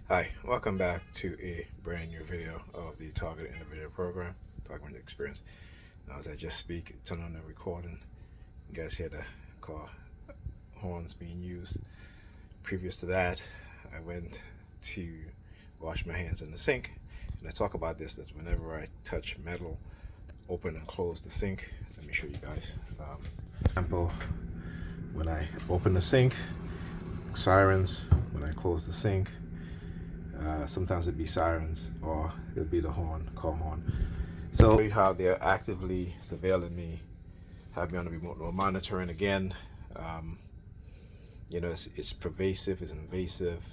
Hi, welcome back to a brand new video of the Targeted Individual Program, Targeted Experience. Now, as I just speak, turn on the recording. You guys hear the car horns being used. Previous to that, I went to wash my hands in the sink, and I talk about this that whenever I touch metal, open and close the sink. Let me show you guys. Example: when I open the sink, sirens. When I close the sink, sometimes it'd be sirens or it'll be the horn, car horn. So how they're actively surveilling me, have me on the remote monitoring again. Um, it's pervasive, it's invasive,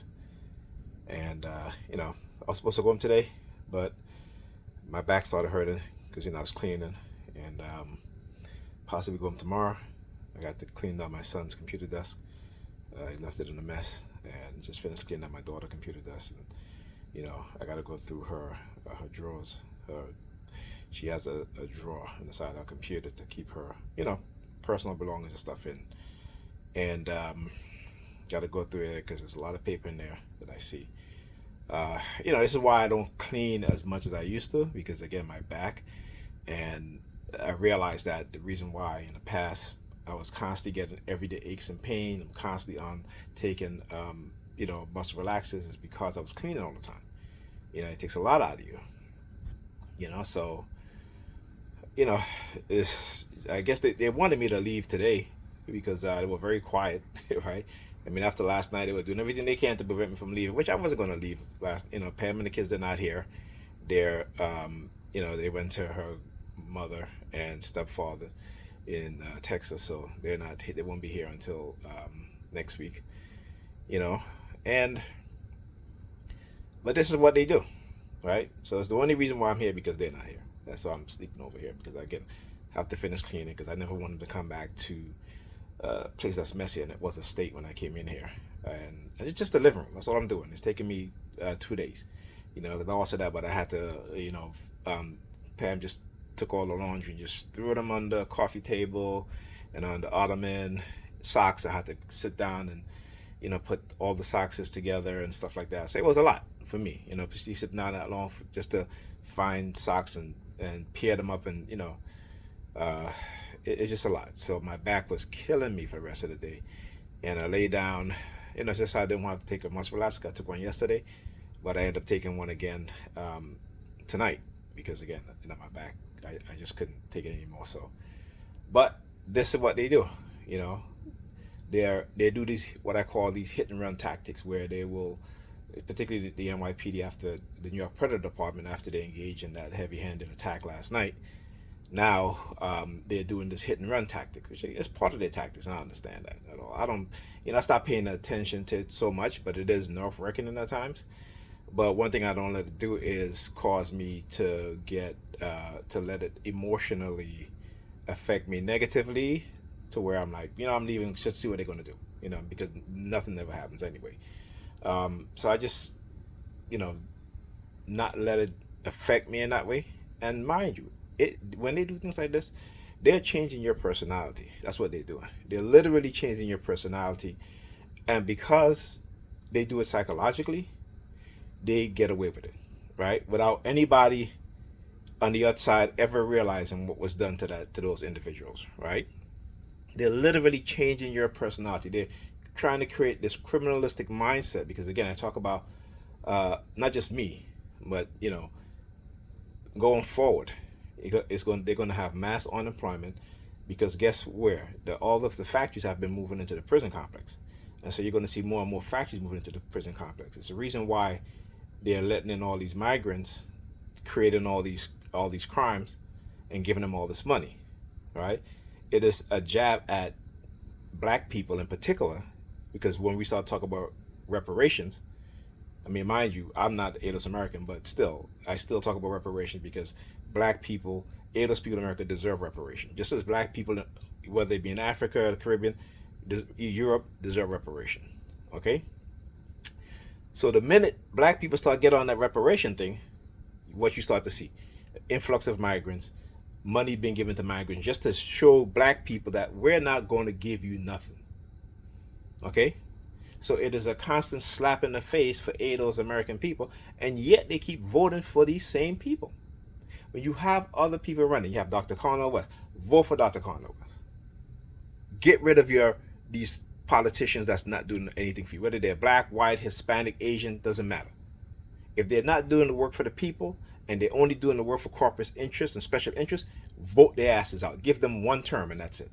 and I was supposed to go home today, but my back started hurting because I was cleaning, and possibly go home tomorrow. I got to clean out my son's computer desk. He left it in a mess, and just finished cleaning out my daughter's computer desk. And I got to go through her drawers. She has a drawer on the side of her computer to keep her personal belongings and stuff in, and got to go through it because there's a lot of paper in there that I see. This is why I don't clean as much as I used to, because again, my back, and I realized that the reason why in the past I was constantly getting everyday aches and pain. I'm constantly on taking muscle relaxers is because I was cleaning all the time. It takes a lot out of you. So you know, it's, I guess they wanted me to leave today because they were very quiet, right? I mean, after last night, they were doing everything they can to prevent me from leaving, which I wasn't going to leave. Pam and the kids are not here. They went to her mother and stepfather in Texas, so they're not. They won't be here until next week. You know, and but this is what they do, right? So it's the only reason why I'm here because they're not here. That's why I'm sleeping over here because I have to finish cleaning because I never wanted to come back to a place that's messy, and it was a state when I came in here. And it's just the living room. That's all I'm doing. It's taking me 2 days. And also that, but I had to, Pam just took all the laundry and just threw them on the coffee table and on the ottoman. Socks, I had to sit down and put all the socks together and stuff like that. So it was a lot for me, she sitting down that long just to find socks and pair them up, and uh, it's just a lot. So my back was killing me for the rest of the day, and I lay down. Just I didn't want to take a muscle relaxer. I took one yesterday, but I ended up taking one again tonight because again, my back, I just couldn't take it anymore. So, but this is what they do, you know. They do these what I call these hit and run tactics where they will, particularly the NYPD after the New York Predator Department after they engaged in that heavy-handed attack last night. Now they're doing this hit and run tactic, which is part of their tactics. And I understand that at all. I don't, I stopped paying attention to it so much, but it is nerve wracking at times. But one thing I don't let it do is cause me to get to let it emotionally affect me negatively to where I'm like, I'm leaving just to see what they're gonna do, because nothing ever happens anyway. So I just, you know, not let it affect me in that way. And mind you, it when they do things like this, they're changing your personality. That's what they're doing. They're literally changing your personality, and because they do it psychologically, they get away with it, right? Without anybody on the outside ever realizing what was done to those individuals, right? They're literally changing your personality. They're trying to create this criminalistic mindset because again, I talk about not just me, but going forward, they're going to have mass unemployment because guess where all of the factories have been moving into the prison complex, and so you're going to see more and more factories moving into the prison complex. It's the reason why they're letting in all these migrants, creating all these crimes, and giving them all this money, right? It is a jab at black people in particular, because when we start talking about reparations, I mean, mind you, I'm not ADOS American, but still, I still talk about reparations because black people, ADOS people in America deserve reparation. Just as black people, whether they be in Africa, the Caribbean, Europe, deserve reparation. Okay? So the minute black people start getting on that reparation thing, what you start to see, influx of migrants, money being given to migrants just to show black people that we're not going to give you nothing. Okay? So it is a constant slap in the face for those American people, and yet they keep voting for these same people. When you have other people running, you have Dr. Cornel West. Vote for Dr. Cornel West. Get rid of your these politicians that's not doing anything for you. Whether they're black, white, Hispanic, Asian, doesn't matter. If they're not doing the work for the people and they're only doing the work for corporate interests and special interests, vote their asses out. Give them one term and that's it.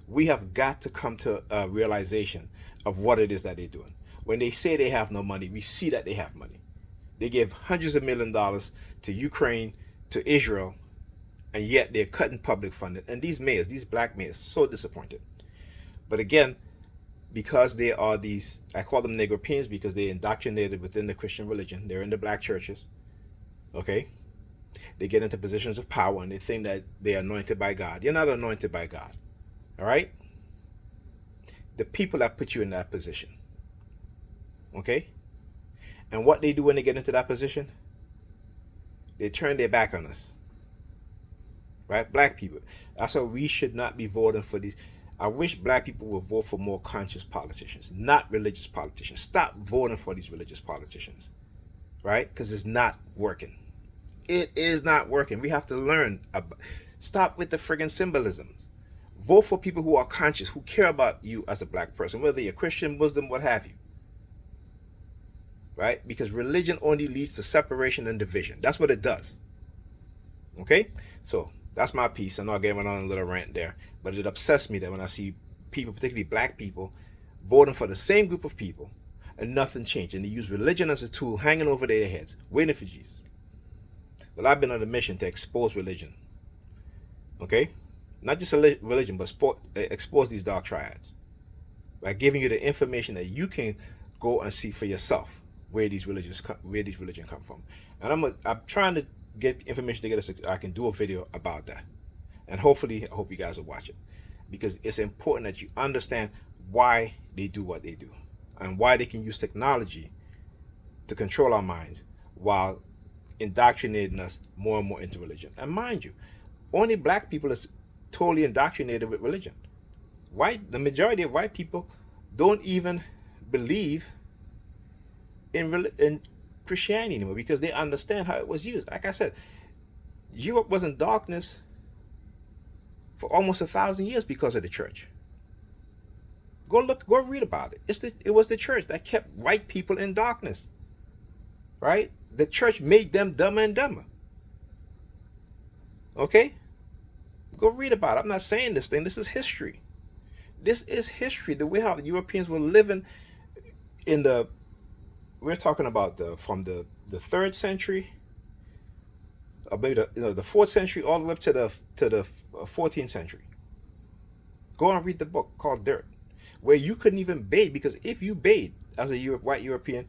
We have got to come to a realization of what it is that they're doing. When they say they have no money, we see that they have money. They give hundreds of $1 millions to Ukraine, to Israel, and yet they're cutting public funding. And these mayors, these black mayors, so disappointed. But again, because they are these, I call them Negropeans because they're indoctrinated within the Christian religion. They're in the black churches. Okay? They get into positions of power and they think that they are anointed by God. You're not anointed by God. All right? The people that put you in that position. Okay? And what they do when they get into that position? They turn their back on us. Right? Black people. That's why we should not be voting for these. I wish black people would vote for more conscious politicians, not religious politicians. Stop voting for these religious politicians, right? Because it's not working. It is not working. We have to learn. Stop with the friggin' symbolisms. Vote for people who are conscious, who care about you as a black person, whether you're Christian, Muslim, what have you. Right? Because religion only leads to separation and division. That's what it does. Okay? So that's my piece. I know I gave on a little rant there, but it upsets me that when I see people, particularly black people, voting for the same group of people and nothing changed. And they use religion as a tool hanging over their heads, waiting for Jesus. Well, I've been on a mission to expose religion. Okay? Not just religion, but expose these dark triads by giving you the information that you can go and see for yourself where these religions come from. And I'm trying to get information together so I can do a video about that. And hopefully, I hope you guys will watch it, because it's important that you understand why they do what they do and why they can use technology to control our minds while indoctrinating us more and more into religion. And mind you, only black people is totally indoctrinated with religion. The majority of white people don't even believe in Christianity anymore because they understand how it was used. Like I said, Europe was in darkness for almost 1,000 years because of the church. Go read about it. It was the church that kept white people in darkness. Right? The church made them dumber and dumber. Okay? Go read about it. I'm not saying this thing. This is history. This is history. The way how the Europeans were living we're talking about from the 3rd century, or maybe the 4th century, all the way up to the 14th century. Go and read the book called Dirt, where you couldn't even bathe, because if you bathed as a white European,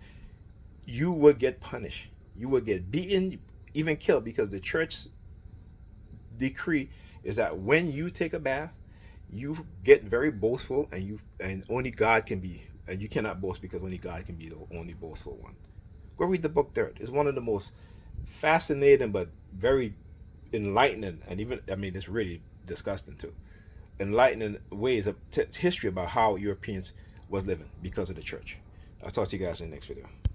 you would get punished. You would get beaten, even killed, because the church's decree is that when you take a bath, you get very boastful, and only God can be, and you cannot boast because only God can be the only boastful one. Go read the book Dirt. It's one of the most fascinating but very enlightening, and even, I mean, it's really disgusting too, enlightening ways of history about how Europeans was living because of the church. I'll talk to you guys in the next video.